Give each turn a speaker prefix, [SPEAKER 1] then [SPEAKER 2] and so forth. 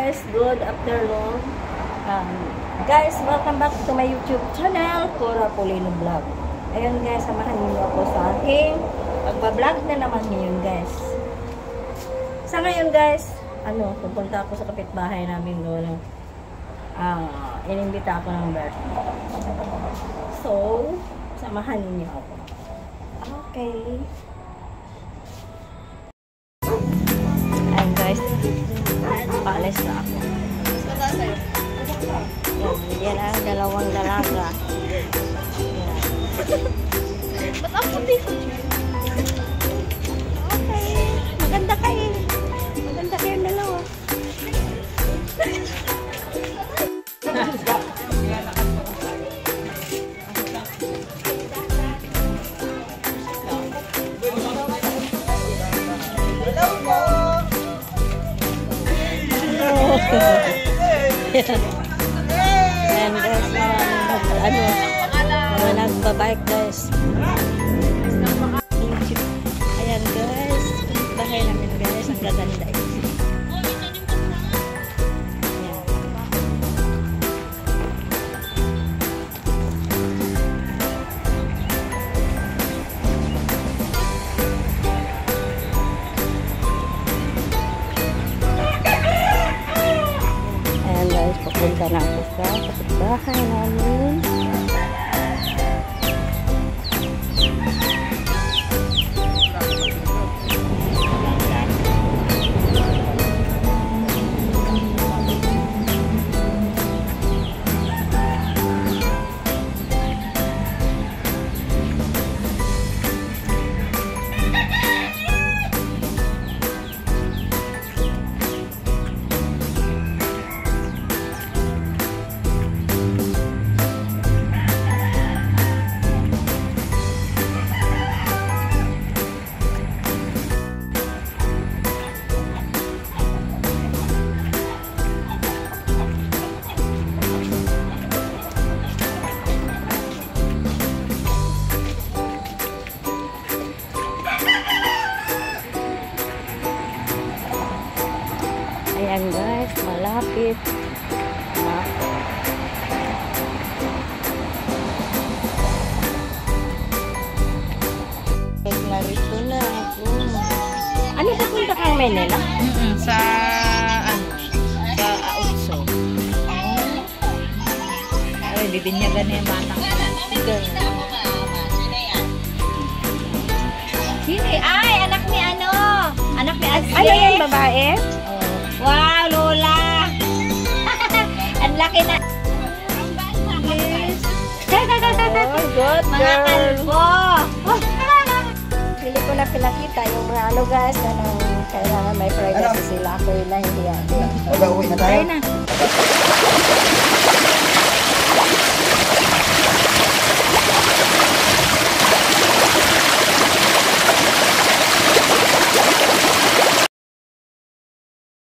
[SPEAKER 1] guys, good afternoon. Guys, welcome back to my YouTube channel, Cora Polino Vlog. Ayun guys, samahan niyo ako sa aking pagbablog na naman ngayon guys. Sa ngayon guys, pupunta ako sa kapitbahay namin doon. Inimbita ako ng birthday. So, samahan niyo ako. Okay. Ayun guys, paalis na ako. Yan ang dalawang dalaga. Ba't ako dito? Okay. Maganda kayo. Maganda kayong dalawa. And guys, mga nagbabike guys. Ayan guys, bahay namin guys, ang gaganda eh. Papunta na ako sa kapitbahay namin. Ayan guys, malapit na ako. Narito na ako. Ano papunta kang Manila?
[SPEAKER 2] Sa Autso. Ay, bibinyagan na yung batang. Sini? Ay, anak ni ano? Anak ni Asye.
[SPEAKER 1] Ano yung babae?
[SPEAKER 2] Wow, Lola! Ang laki na!
[SPEAKER 1] Yes! Oh, good
[SPEAKER 2] Mga kalbo!
[SPEAKER 1] Hindi ko na pinakita yung mga guys, kailangan may privacy sila. Ako yung nahihiyan.
[SPEAKER 3] Uwi na tayo.
[SPEAKER 2] Try na!